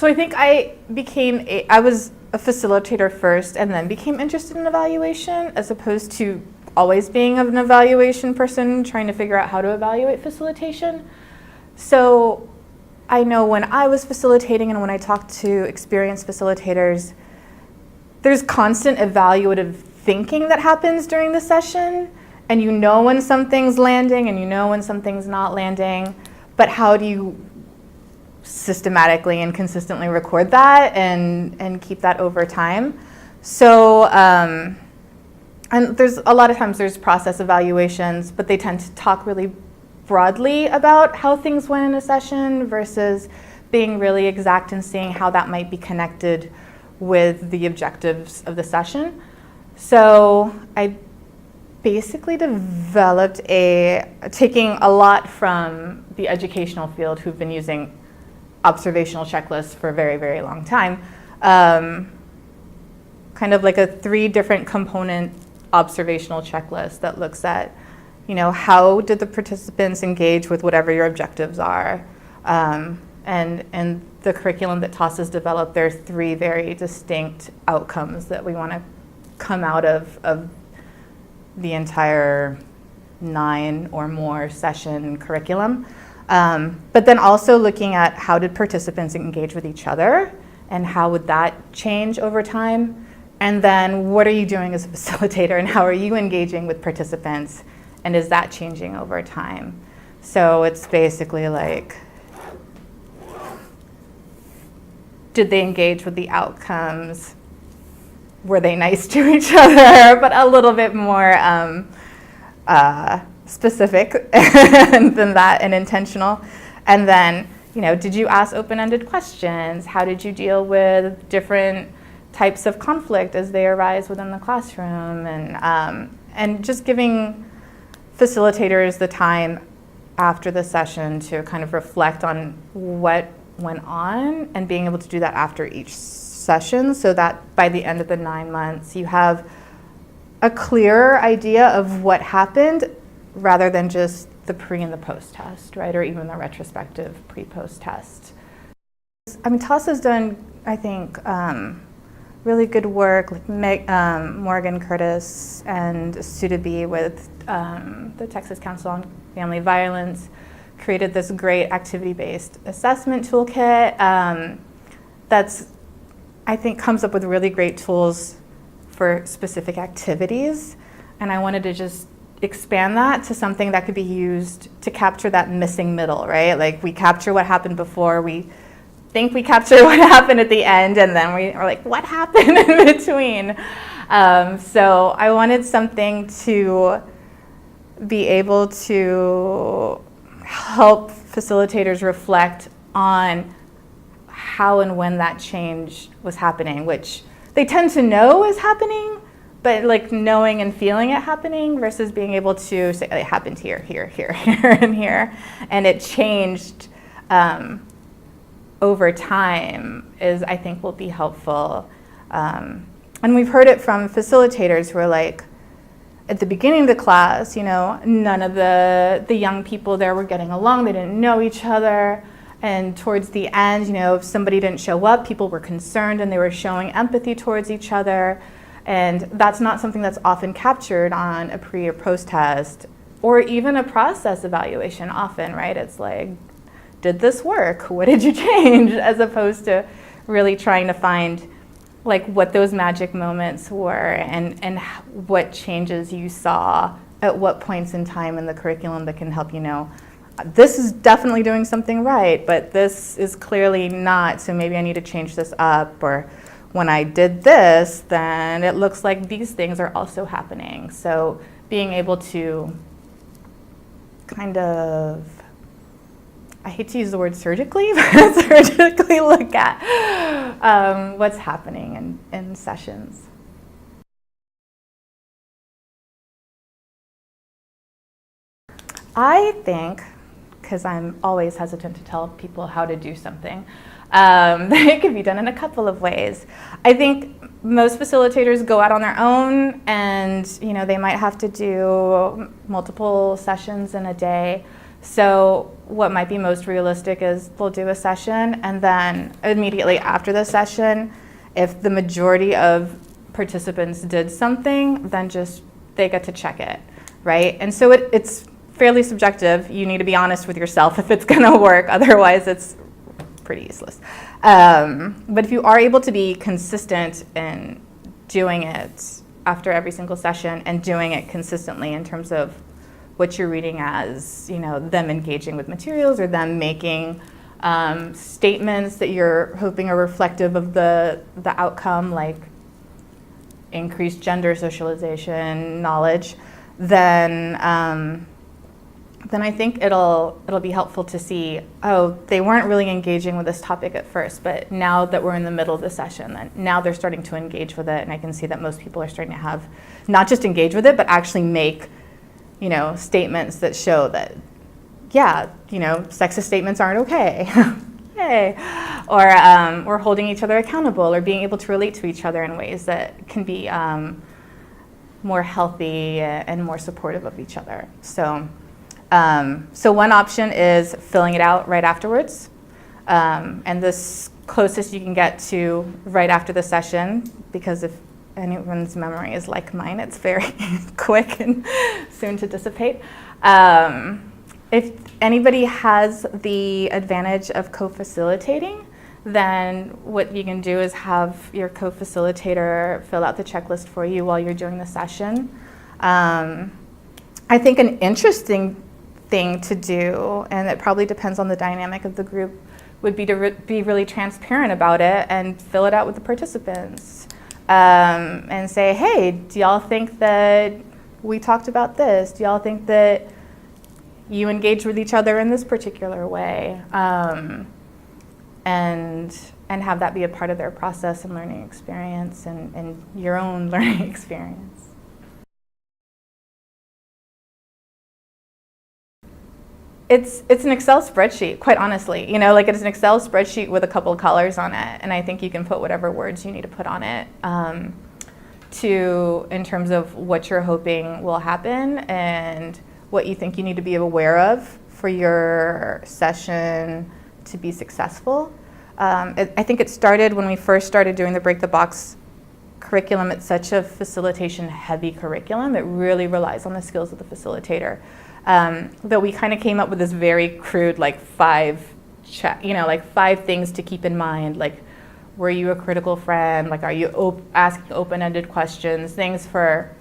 So I think I was a facilitator first and then became interested in evaluation, as opposed to always being an evaluation person trying to figure out how to evaluate facilitation. So I know when I was facilitating and when I talked to experienced facilitators, there's constant evaluative thinking that happens during the session, and you know when something's landing and you know when something's not landing, but how do you systematically and consistently record that and keep that over time? So, and there's a lot of times there's process evaluations, but they tend to talk really broadly about how things went in a session versus being really exact and seeing how that might be connected with the objectives of the session. So I basically developed taking a lot from the educational field who've been using observational checklists for a very, very long time, kind of like a 3 different component observational checklist that looks at, how did the participants engage with whatever your objectives are, and the curriculum that TAS has developed, there are 3 very distinct outcomes that we want to come out of the entire 9 or more session curriculum. But then also looking at how did participants engage with each other and how would that change over time? And then what are you doing as a facilitator and how are you engaging with participants and is that changing over time? So it's basically like, did they engage with the outcomes? Were they nice to each other? But a little bit more specific than that and intentional. And then, did you ask open-ended questions? How did you deal with different types of conflict as they arise within the classroom? And just giving facilitators the time after the session to kind of reflect on what went on and being able to do that after each session so that by the end of the 9 months you have a clearer idea of what happened rather than just the pre and the post test, right? Or even the retrospective pre-post test. I mean, TAS has done, I think, really good work, like Morgan Curtis and Sue B with the Texas Council on Family Violence created this great activity-based assessment toolkit that's, I think, comes up with really great tools for specific activities. And I wanted to just expand that to something that could be used to capture that missing middle, right? Like we capture what happened before, we think we capture what happened at the end, and then we are like, what happened in between? So I wanted something to be able to help facilitators reflect on how and when that change was happening, which they tend to know is happening, but like knowing and feeling it happening versus being able to say it happened here, here, here, here, and here, and it changed over time is, I think, will be helpful. And we've heard it from facilitators who are like, at the beginning of the class, none of the young people there were getting along, they didn't know each other. And towards the end, if somebody didn't show up, people were concerned and they were showing empathy towards each other. And that's not something that's often captured on a pre or post test or even a process evaluation often, right? It's like, did this work? What did you change? As opposed to really trying to find like what those magic moments were and what changes you saw at what points in time in the curriculum that can help you know, this is definitely doing something right, but this is clearly not, so maybe I need to change this up, or when I did this, then it looks like these things are also happening. So being able to kind of, I hate to use the word surgically, but surgically look at what's happening in sessions. I think, because I'm always hesitant to tell people how to do something, that it could be done in a couple of ways. I think most facilitators go out on their own and they might have to do multiple sessions in a day. So what might be most realistic is they'll do a session, and then immediately after the session, if the majority of participants did something, then just they get to check it, right? And so it's fairly subjective. You need to be honest with yourself if it's going to work. Otherwise, it's pretty useless. But if you are able to be consistent in doing it after every single session and doing it consistently in terms of what you're reading as, them engaging with materials or them making statements that you're hoping are reflective of the outcome, like increased gender socialization knowledge, then I think it'll be helpful to see, oh, they weren't really engaging with this topic at first, but now that we're in the middle of the session, then now they're starting to engage with it, and I can see that most people are starting to have, not just engage with it, but actually make, statements that show that, yeah, sexist statements aren't okay. Yay. Or holding each other accountable, or being able to relate to each other in ways that can be more healthy and more supportive of each other. So one option is filling it out right afterwards. And this closest you can get to right after the session, because if anyone's memory is like mine, it's very quick and soon to dissipate. If anybody has the advantage of co-facilitating, then what you can do is have your co-facilitator fill out the checklist for you while you're doing the session. I think an interesting thing to do, and it probably depends on the dynamic of the group, would be to be really transparent about it and fill it out with the participants. And say, hey, do y'all think that we talked about this? Do y'all think that you engage with each other in this particular way? And have that be a part of their process and learning experience and your own learning experience. It's an Excel spreadsheet, quite honestly. It's an Excel spreadsheet with a couple of colors on it, and I think you can put whatever words you need to put on it in terms of what you're hoping will happen and what you think you need to be aware of for your session to be successful. I think it started when we first started doing the Break the Box curriculum. It's such a facilitation-heavy curriculum. It really relies on the skills of the facilitator. That we kind of came up with this very crude, five things to keep in mind. Like, were you a critical friend? Like, are you asking open-ended questions? Things for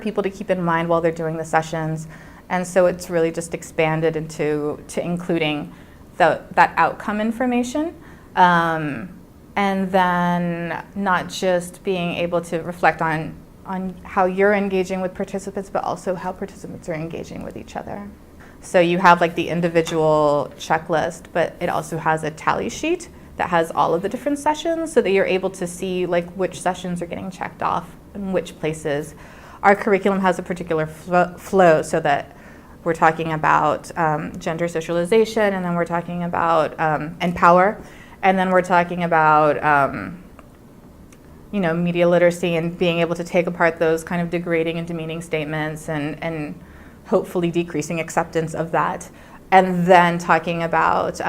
people to keep in mind while they're doing the sessions. And so it's really just expanded to including that outcome information. And then not just being able to reflect on how you're engaging with participants, but also how participants are engaging with each other. So you have the individual checklist, but it also has a tally sheet that has all of the different sessions so that you're able to see which sessions are getting checked off in which places. Our curriculum has a particular flow so that we're talking about gender socialization, and then we're talking about empower, and then we're talking about media literacy and being able to take apart those kind of degrading and demeaning statements and hopefully decreasing acceptance of that. And then talking about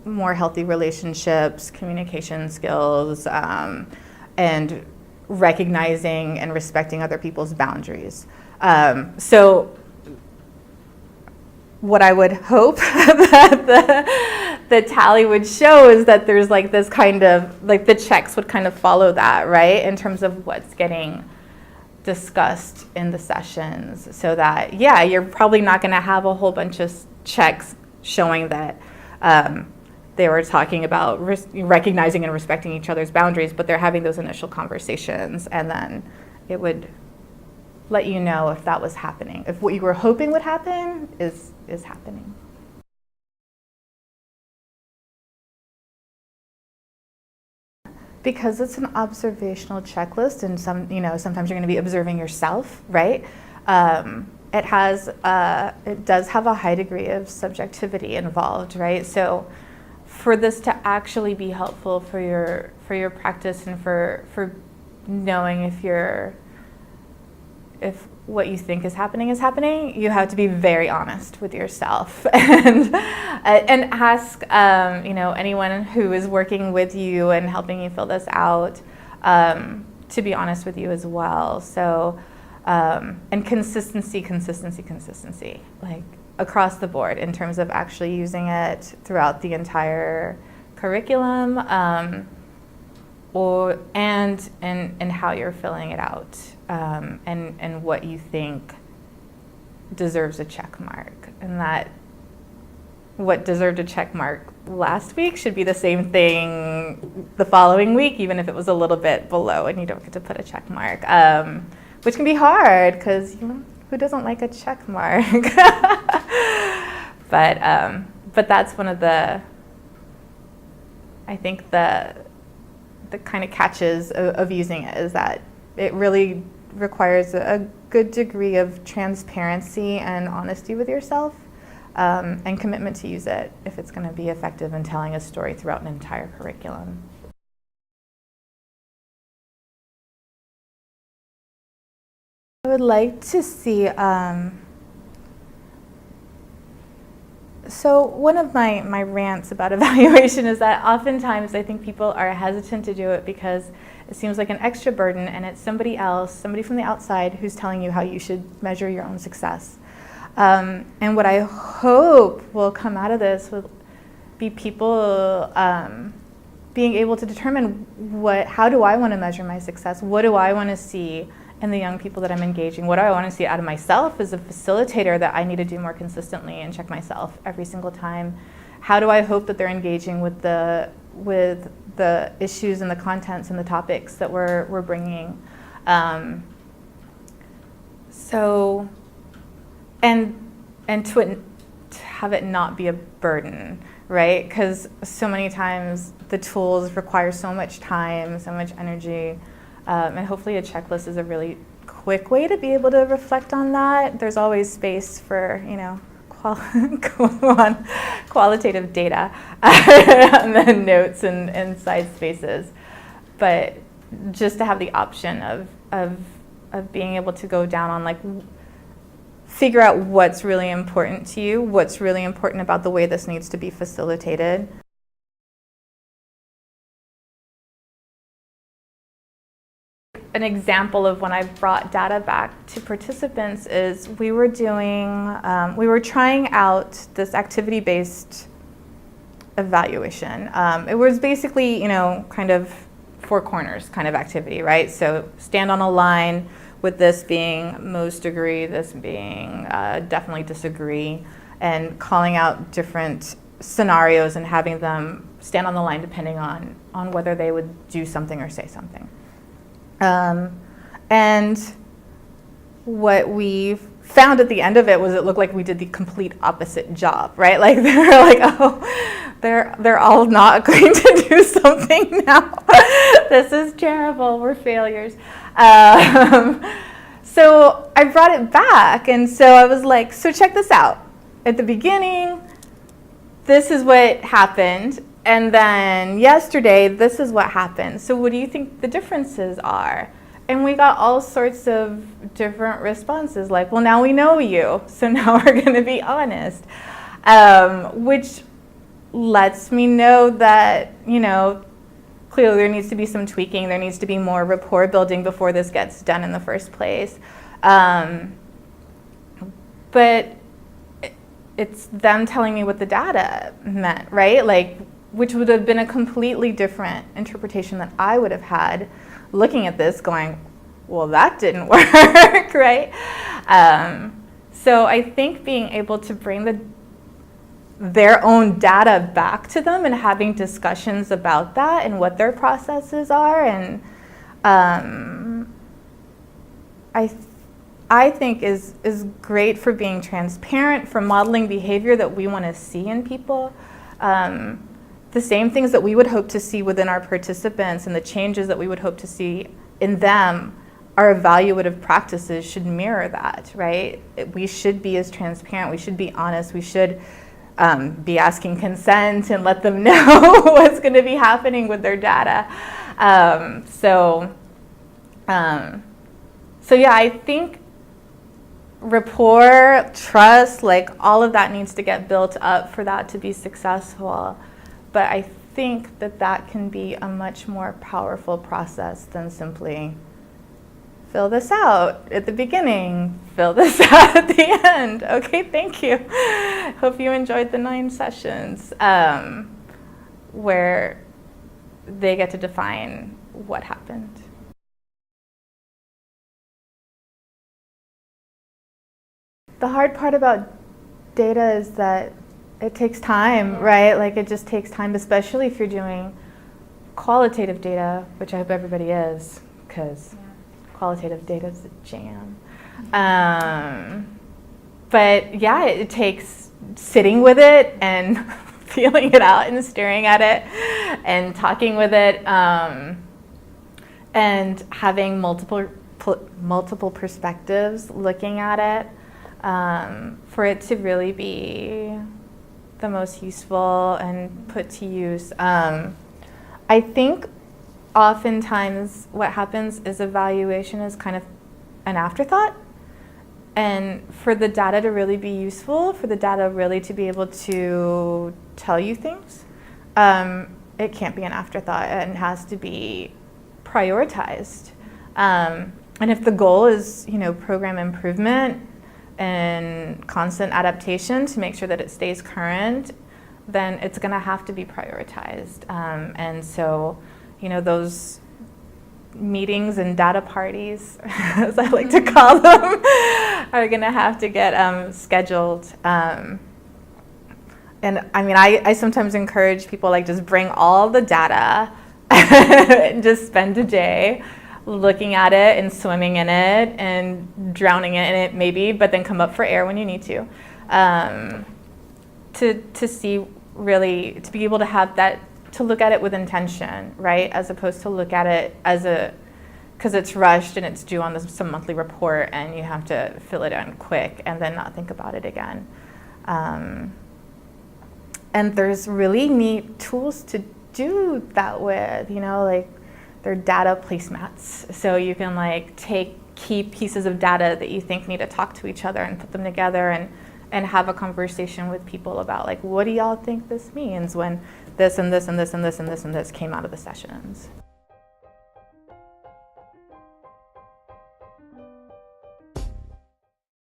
more healthy relationships, communication skills, and recognizing and respecting other people's boundaries. So what I would hope that the tally would show is that there's this kind of, the checks would kind of follow that, right? In terms of what's getting discussed in the sessions. So that, yeah, you're probably not going to have a whole bunch of checks showing that they were talking about recognizing and respecting each other's boundaries, but they're having those initial conversations, and then it would let you know if that was happening, if what you were hoping would happen is happening. Because it's an observational checklist, and sometimes you're going to be observing yourself, right? It does have a high degree of subjectivity involved, right? So for this to actually be helpful for your practice and for knowing if what you think is happening, you have to be very honest with yourself and ask anyone who is working with you and helping you fill this out to be honest with you as well. So and consistency, like across the board in terms of actually using it throughout the entire curriculum, and how you're filling it out, and what you think deserves a check mark, and that what deserved a check mark last week should be the same thing the following week, even if it was a little bit below and you don't get to put a check mark, which can be hard because who doesn't like a check mark? But that's one of the, I think the kind of catches of using it is that it really requires a good degree of transparency and honesty with yourself, and commitment to use it if it's going to be effective in telling a story throughout an entire curriculum. I would like to see, so one of my rants about evaluation is that oftentimes I think people are hesitant to do it because it seems like an extra burden, and it's somebody else, somebody from the outside, who's telling you how you should measure your own success. And what I hope will come out of this will be people being able to determine how do I want to measure my success? What do I want to see in the young people that I'm engaging? What do I want to see out of myself as a facilitator that I need to do more consistently and check myself every single time? How do I hope that they're engaging with the issues and the contents and the topics that we're bringing? So, and to have it not be a burden, right? Because so many times the tools require so much time, so much energy. And hopefully a checklist is a really quick way to be able to reflect on that. There's always space for, qualitative data and then notes and side spaces. But just to have the option of being able to go down on figure out what's really important to you, what's really important about the way this needs to be facilitated. An example of when I brought data back to participants is we were trying out this activity-based evaluation. It was basically, kind of four corners kind of activity, right? So stand on a line, with this being most agree, this being definitely disagree, and calling out different scenarios and having them stand on the line depending on whether they would do something or say something. And what we found at the end of it was it looked like we did the complete opposite job, right? Like they were like, oh, they're all not going to do something now. This is terrible. We're failures. So I brought it back, and so I was like, so check this out. At the beginning, this is what happened. And then yesterday, this is what happened. So what do you think the differences are? And we got all sorts of different responses, like, well, now we know you, so now we're going to be honest, which lets me know that, clearly there needs to be some tweaking, there needs to be more rapport building before this gets done in the first place. But it's them telling me what the data meant, right? Which would have been a completely different interpretation that I would have had looking at this going, well, that didn't work, right? So I think being able to bring their own data back to them and having discussions about that and what their processes are, and I think is great for being transparent, for modeling behavior that we want to see in people. The same things that we would hope to see within our participants and the changes that we would hope to see in them, our evaluative practices should mirror that, right? We should be as transparent, we should be honest, we should be asking consent and let them know what's going to be happening with their data. So yeah, I think rapport, trust, like all of that needs to get built up for that to be successful. But I think that that can be a much more powerful process than simply fill this out at the beginning, fill this out at the end. Okay, thank you. Hope you enjoyed the 9 sessions where they get to define what happened. The hard part about data is that it takes time, right? Like it just takes time, especially if you're doing qualitative data, which I hope everybody is, because qualitative data is a jam. But yeah, it takes sitting with it and feeling it out and staring at it and talking with it and having multiple perspectives looking at it for it to really be the most useful and put to use. I think oftentimes what happens is evaluation is kind of an afterthought. And for the data to really be useful, for the data really to be able to tell you things, it can't be an afterthought. It has to be prioritized. And if the goal is, program improvement and constant adaptation to make sure that it stays current, then it's going to have to be prioritized. And so, those meetings and data parties, as I like to call them, are going to have to get scheduled. And I sometimes encourage people, like, just bring all the data and just spend a day looking at it and swimming in it and drowning in it maybe, but then come up for air when you need to see really, to be able to have that, to look at it with intention, right? As opposed to look at it because it's rushed and it's due on some monthly report and you have to fill it in quick and then not think about it again. And there's really neat tools to do that with, like they're data placemats. So you can take key pieces of data that you think need to talk to each other and put them together and have a conversation with people about what do y'all think this means when this and this and this and this and this and this came out of the sessions.